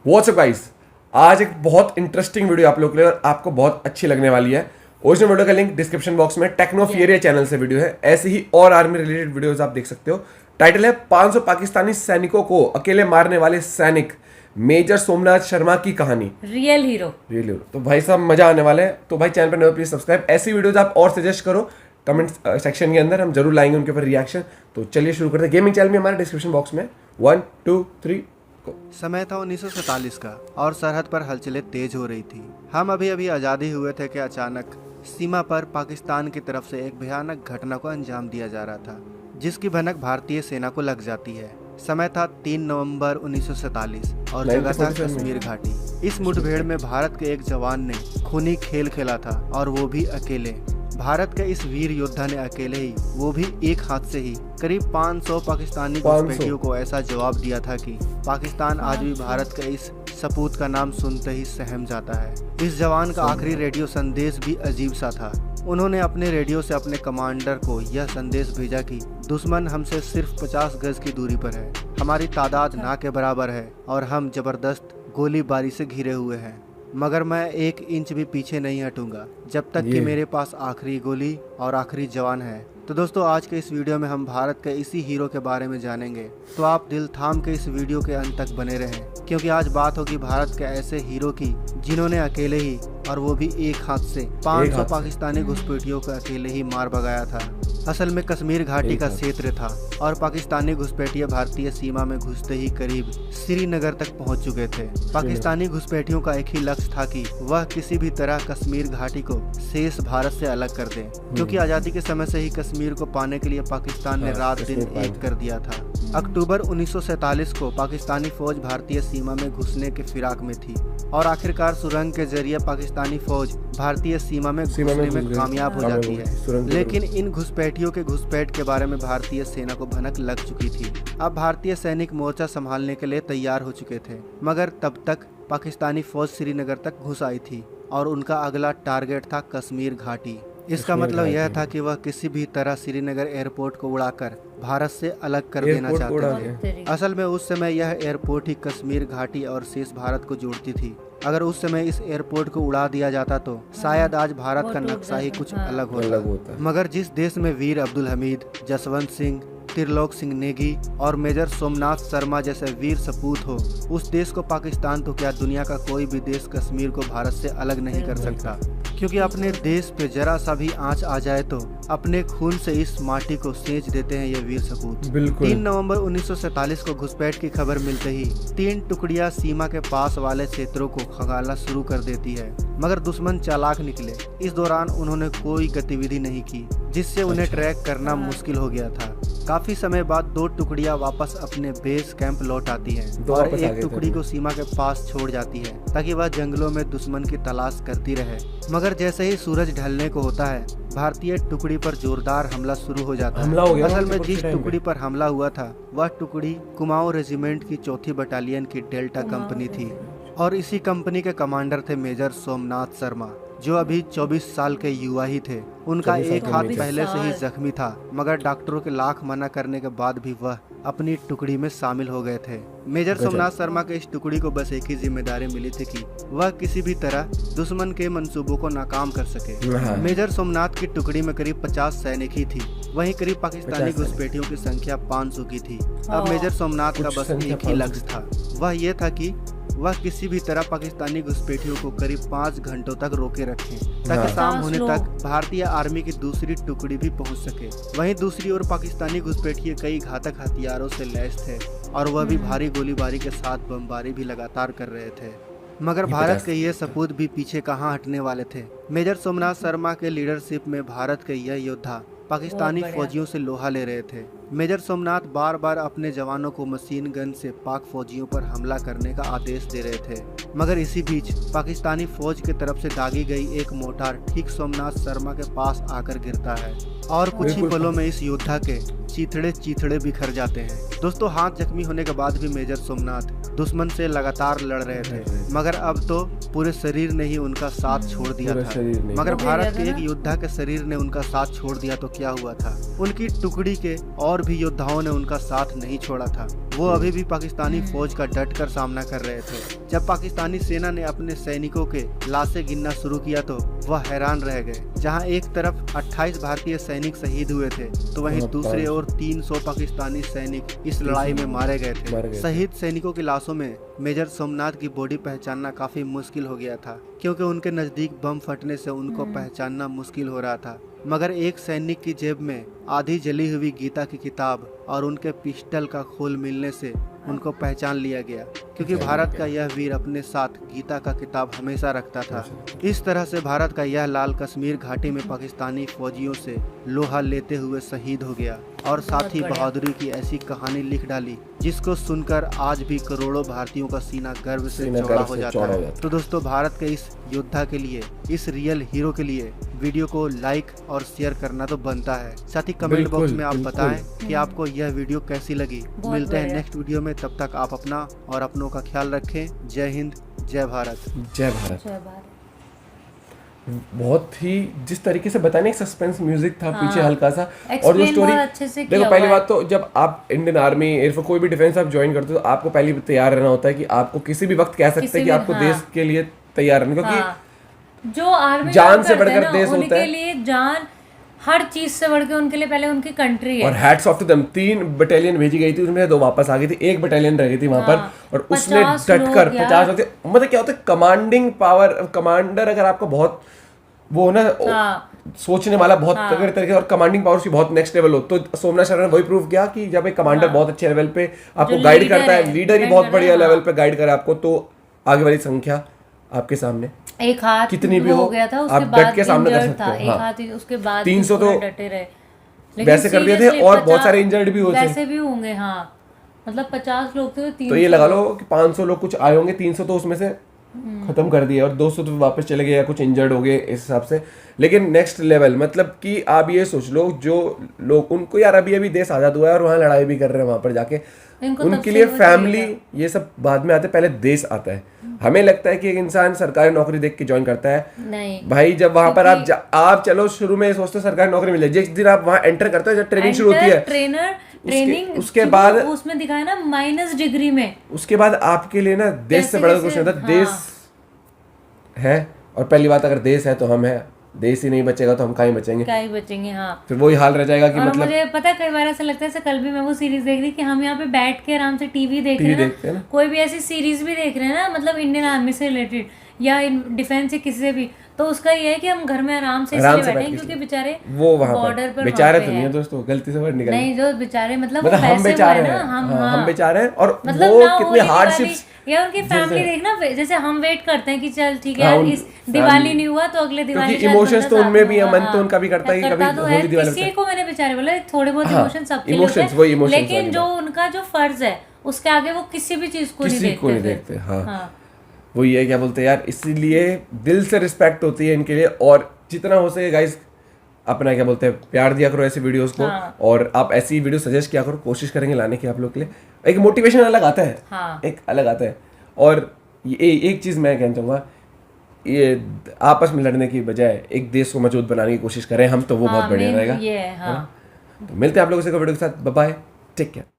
WhatsApp guys, आज एक बहुत इंटरेस्टिंग वीडियो आप लोग के लिए और आपको बहुत अच्छी लगने वाली है। ओरिजिनल वीडियो का लिंक डिस्क्रिप्शन बॉक्स में टेक्नो फियरिया चैनल से वीडियो है। ऐसे ही और आर्मी रिलेटेड वीडियोस आप देख सकते हो। टाइटल है 500 पाकिस्तानी सैनिकों को अकेले मारने वाले सैनिक मेजर सोमनाथ शर्मा की कहानी। Real hero. तो भाई साहब मजा आने वाला है। तो भाई चैनल पर नए प्लीज सब्सक्राइब। ऐसी वीडियोस आप और सजेस्ट करो कमेंट सेक्शन के अंदर, हम जरूर लाएंगे उनके ऊपर रिएक्शन। तो चलिए शुरू करते हैं। गेमिंग चैनल में हमारे डिस्क्रिप्शन बॉक्स में 1 2 3 समय था 1947 का और सरहद पर हलचलें तेज हो रही थी। हम अभी आज़ादी हुए थे कि अचानक सीमा पर पाकिस्तान की तरफ से एक भयानक घटना को अंजाम दिया जा रहा था, जिसकी भनक भारतीय सेना को लग जाती है। समय था 3 नवंबर 1947 और जगह था कश्मीर घाटी। इस मुठभेड़ में भारत के एक जवान ने खूनी खेल खेला था, और वो भी अकेले। भारत के इस वीर योद्धा ने अकेले ही, वो भी एक हाथ से ही, करीब 500 पाकिस्तानी घुसपैठियों को ऐसा जवाब दिया था कि पाकिस्तान आज भी भारत के इस सपूत का नाम सुनते ही सहम जाता है। इस जवान का आखिरी रेडियो संदेश भी अजीब सा था। उन्होंने अपने रेडियो से अपने कमांडर को यह संदेश भेजा कि दुश्मन हमसे सिर्फ 50 गज की दूरी पर है, हमारी तादाद ना के बराबर है और हम जबरदस्त गोलीबारी से घिरे हुए हैं, मगर मैं 1 इंच भी पीछे नहीं हटूंगा जब तक कि मेरे पास आखिरी गोली और आखिरी जवान है। तो दोस्तों, आज के इस वीडियो में हम भारत के इसी हीरो के बारे में जानेंगे। तो आप दिल थाम के इस वीडियो के अंत तक बने रहें, क्योंकि आज बात होगी भारत के ऐसे हीरो की जिन्होंने अकेले ही, और वो भी एक हाथ से, 500 पाकिस्तानी घुसपैठियों को अकेले ही मार भगाया था। असल में कश्मीर घाटी का क्षेत्र था और पाकिस्तानी घुसपैठिए भारतीय सीमा में घुसते ही करीब श्रीनगर तक पहुंच चुके थे। पाकिस्तानी घुसपैठियों का एक ही लक्ष्य था कि वह किसी भी तरह कश्मीर घाटी को शेष भारत से अलग कर दें, क्योंकि आज़ादी के समय से ही कश्मीर को पाने के लिए पाकिस्तान ने रात दिन एक कर दिया था। अक्टूबर 1947 को पाकिस्तानी फौज भारतीय सीमा में घुसने के फिराक में थी और आखिरकार सुरंग के जरिए पाकिस्तानी फौज भारतीय सीमा में घुसने में कामयाब हो जाती है। लेकिन इन घुसपैठियों के घुसपैठ के बारे में भारतीय सेना को भनक लग चुकी थी। अब भारतीय सैनिक मोर्चा संभालने के लिए तैयार हो चुके थे, मगर तब तक पाकिस्तानी फौज श्रीनगर तक घुस आई थी और उनका अगला टारगेट था कश्मीर घाटी। इसका मतलब यह था कि वह किसी भी तरह श्रीनगर एयरपोर्ट को उड़ाकर भारत से अलग कर देना चाहते थे। असल में उस समय यह एयरपोर्ट ही कश्मीर घाटी और शेष भारत को जोड़ती थी। अगर उस समय इस एयरपोर्ट को उड़ा दिया जाता तो शायद आज भारत का नक्शा ही कुछ अलग होता। मगर जिस देश में वीर अब्दुल हमीद, जसवंत सिंह, त्रिलोक सिंह नेगी और मेजर सोमनाथ शर्मा जैसे वीर सपूत हो, उस देश को पाकिस्तान तो क्या दुनिया का कोई भी देश कश्मीर को भारत से अलग नहीं कर सकता, क्योंकि अपने देश पे जरा सा भी आंच आ जाए तो अपने खून से इस माटी को सेंच देते हैं ये वीर सपूत। 3 नवंबर 1947 को घुसपैठ की खबर मिलते ही 3 टुकड़ियां सीमा के पास वाले क्षेत्रों को खंगालना शुरू कर देती है, मगर दुश्मन चालाक निकले। इस दौरान उन्होंने कोई गतिविधि नहीं की, जिससे उन्हें ट्रैक करना मुश्किल हो गया था। काफी समय बाद 2 टुकड़ियां वापस अपने बेस कैंप लौट आती हैं और एक टुकड़ी को सीमा के पास छोड़ जाती है ताकि वह जंगलों में दुश्मन की तलाश करती रहे। मगर जैसे ही सूरज ढलने को होता है, भारतीय टुकड़ी पर जोरदार हमला शुरू हो जाता है। असल में जिस टुकड़ी पर हमला हुआ था वह टुकड़ी कुमाऊं रेजिमेंट की 4थी बटालियन की डेल्टा कंपनी थी, और इसी कंपनी के कमांडर थे मेजर सोमनाथ शर्मा, जो अभी 24 साल के युवा ही थे। उनका एक हाथ पहले से ही जख्मी था, मगर डॉक्टरों के लाख मना करने के बाद भी वह अपनी टुकड़ी में शामिल हो गए थे। मेजर सोमनाथ शर्मा के इस टुकड़ी को बस एक ही जिम्मेदारी मिली थी कि वह किसी भी तरह दुश्मन के मंसूबों को नाकाम कर सके। मेजर सोमनाथ की टुकड़ी में करीब 50 सैनिक ही थी, वहीं करीब पाकिस्तानी घुसपैठियों की संख्या 500 की थी। अब मेजर सोमनाथ का बस एक ही लक्ष्य था, वह ये था कि वह किसी भी तरह पाकिस्तानी घुसपैठियों को करीब 5 घंटों तक रोके रखें, ताकि शाम होने तक भारतीय आर्मी की दूसरी टुकड़ी भी पहुंच सके। वहीं दूसरी ओर पाकिस्तानी घुसपैठिए कई घातक हथियारों से लैस थे और वह भी भारी गोलीबारी के साथ बमबारी भी लगातार कर रहे थे, मगर भारत के ये सपूत भी पीछे कहाँ हटने वाले थे। मेजर सोमनाथ शर्मा के लीडरशिप में भारत के यह योद्धा पाकिस्तानी फौजियों से लोहा ले रहे थे। मेजर सोमनाथ बार बार अपने जवानों को मशीन गन से पाक फौजियों पर हमला करने का आदेश दे रहे थे, मगर इसी बीच पाकिस्तानी फौज की तरफ से दागी गई एक मोटार ठीक सोमनाथ शर्मा के पास आकर गिरता है और कुछ ही पलों में इस योद्धा के चीथड़े बिखर जाते हैं। दोस्तों, हाथ जख्मी होने के बाद भी मेजर सोमनाथ दुश्मन से लगातार लड़ रहे थे, मगर अब तो पूरे शरीर ने ही उनका साथ छोड़ दिया था। मगर भारत के एक योद्धा के शरीर ने उनका साथ छोड़ दिया तो क्या हुआ था, उनकी टुकड़ी के और भी योद्धाओं ने उनका साथ नहीं छोड़ा था। वो अभी भी पाकिस्तानी फौज का डट कर सामना कर रहे थे। जब पाकिस्तानी सेना ने अपने सैनिकों के लाशें गिनना शुरू किया तो वह हैरान रह गए। जहां एक तरफ 28 भारतीय सैनिक शहीद हुए थे तो वहीं दूसरी ओर 300 पाकिस्तानी सैनिक इस लड़ाई में मारे गए थे। शहीद सैनिकों की लाशों में मेजर सोमनाथ की बॉडी पहचानना काफी मुश्किल हो गया था, क्योंकि उनके नजदीक बम फटने से उनको पहचानना मुश्किल हो रहा था। मगर एक सैनिक की जेब में आधी जली हुई गीता की किताब और उनके पिस्टल का खोल मिलने से उनको पहचान लिया गया, क्योंकि भारत का यह वीर अपने साथ गीता का किताब हमेशा रखता था। इस तरह से भारत का यह लाल कश्मीर घाटी में पाकिस्तानी फौजियों से लोहा लेते हुए शहीद हो गया और साथ ही बहादुरी की ऐसी कहानी लिख डाली जिसको सुनकर आज भी करोड़ों भारतीयों का सीना गर्व से चौड़ा हो जाता है। तो दोस्तों, भारत के इस योद्धा के लिए, इस रियल हीरो के लिए वीडियो को लाइक और शेयर करना तो बनता है। साथ ही कमेंट बॉक्स में आप बताएं कि आपको यह वीडियो कैसी लगी। मिलते हैं नेक्स्ट वीडियो में, तब तक आप अपना और अपनों का ख्याल रखें। जय हिंद, जय भारत। जय भारत। बहुत ही जिस तरीके से बताने, एक सस्पेंस म्यूजिक था पीछे हल्का सा, और जो स्टोरी देखो, पहली बात तो जब आप इंडियन आर्मी, एयरफोर्स, कोई भी डिफेंस आप ज्वाइन करते हो तो आपको पहले तैयार रहना होता है कि आपको किसी भी वक्त कह सकते हैं कि आपको देश के लिए तैयार रहना, क्योंकि जो आर्मी जान से बढ़कर देश होता है। उनके लिए जान हर चीज से बढ़ के उनके लिए पहले उनकी कंट्री है। और hats off to them. 3 battalion भेजी गई थी, उसमें 2 वापस आ गई थी, 1 बटालियन रह गई थी वहां पर, और उसने डटकर 50 लोग थे। मतलब क्या होता है, कमांडिंग पावर, कमांडर अगर आपको बहुत वो ना सोचने वाला, बहुत तगड़े तरीके, और कमांडिंग पावर की बहुत नेक्स्ट लेवल हो, तो सोमनाथ शर्मा ने वही प्रूव किया कि जब एक कमांडर बहुत अच्छे लेवल पे आपको गाइड करता है, लीडर ही बहुत बढ़िया लेवल पे गाइड करे आपको, तो आगे वाली संख्या आपके सामने एक हाथ कितनी भी हो गया था, उसके आप बाद डट के सामने कर सकते हो। एक हाथ ही, उसके बाद 300 तो डटे रहे, वैसे कर दिए थे, और बहुत सारे इंजर्ड भी होते, वैसे भी होंगे। हाँ, मतलब 50 लोग थे तो ये लगा लो कि 500 लोग कुछ आए होंगे, 300 तो उसमें से खत्म कर दिए, और 200 तो वापस चले गए या कुछ इंजर्ड हो गए इस हिसाब से। लेकिन नेक्स्ट लेवल, मतलब कि आप ये सोच लो, जो लोग उनको यार अभी देश आजाद हुआ है और वहाँ लड़ाई भी कर रहे हैं, वहां पर जाके उनके लिए फैमिली ये सब बाद में आते, पहले देश आता है। हमें लगता है कि एक इंसान सरकारी नौकरी देख के ज्वाइन करता है, नहीं भाई, जब वहां पर आप चलो शुरू में सोचते हो सरकारी नौकरी मिल जाए, जिस दिन आप वहां एंटर करते हो, जब ट्रेनिंग शुरू होती है, ट्रेनिंग उसके बाद उसमें दिखाया ना माइनस डिग्री में, उसके बाद आपके लिए ना देश से बड़ा कुछ नहीं होता। देश है, और पहली बात, अगर देश है तो हम है, देश ही नहीं बचेगा तो हम कहीं बचेंगे। हाँ, फिर वही हाल रह जाएगा कि और मतलब मुझे पता है, कई बार ऐसा लगता है, जैसे कल भी मैं वो सीरीज देख रही कि हम यहाँ पे बैठ के आराम से टीवी देख रहे हैं ना, कोई भी ऐसी सीरीज भी देख रहे हैं ना, मतलब इंडियन आर्मी से रिलेटेड या डिफेंस से किसी से भी, तो उसका ये है कि हम घर में आराम से बैठे हैं, क्योंकि बेचारे वो वहां बॉर्डर पर बेचारे तो नहीं है दोस्तों, गलती से वर्ड निकल नहीं, जो बेचारे मतलब हम बेचारे हैं, हम बेचारे हैं, और वो कितने हार्डशिप्स, या उनकी फैमिली देखना, जैसे हम वेट करते हैं कि चल ठीक है यार, इस दिवाली नहीं हुआ तो अगले दिवाली, क्योंकि इमोशंस तो उनमें भी है, मन तो उनका भी करता है कि कभी होली दिवाली, किसी को मैंने बेचारे बोला, थोड़े बहुत इमोशन सबके लिए, लेकिन जो उनका जो फर्ज है उसके आगे वो किसी भी चीज को नहीं देखते। हाँ, वो ये क्या बोलते हैं यार, इसीलिए दिल से रिस्पेक्ट होती है इनके लिए, और जितना हो सके गाइस अपना क्या बोलते हैं प्यार दिया करो ऐसे वीडियोस को, और आप ऐसी वीडियो सजेस्ट किया करो, कोशिश करेंगे लाने की आप लोग के लिए। एक मोटिवेशन अलग आता है, एक अलग आता है। और ये एक चीज़ मैं कहना चाहूँगा, ये आपस में लड़ने की बजाय एक देश को मजबूत बनाने की कोशिश करें हम, तो वो बहुत बढ़िया रहेगा। ये तो मिलते हैं आप लोगों से वीडियो के साथ, बाय बाय, टेक केयर।